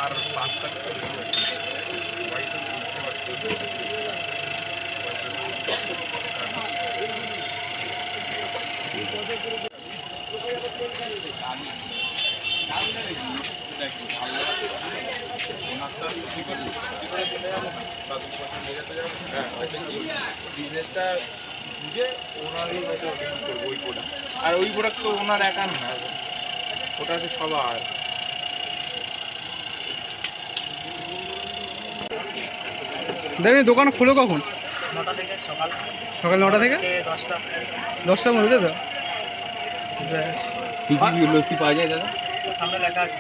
আর 5 টাকা বিজনেসটা বুঝে ওনারই হয়তো ওই প্রোডাক্ট, আর ওই প্রোডাক্ট তো ওনার একার না, ওটা তো সবার। দেখি দোকান খুলো কখন? 9টা থেকে সকাল সকাল 9টা থেকে 10টা। 10টার মধ্যে তো। কি কি লস্যি পাওয়া যায় দাদা? সামনে লেখা আছে।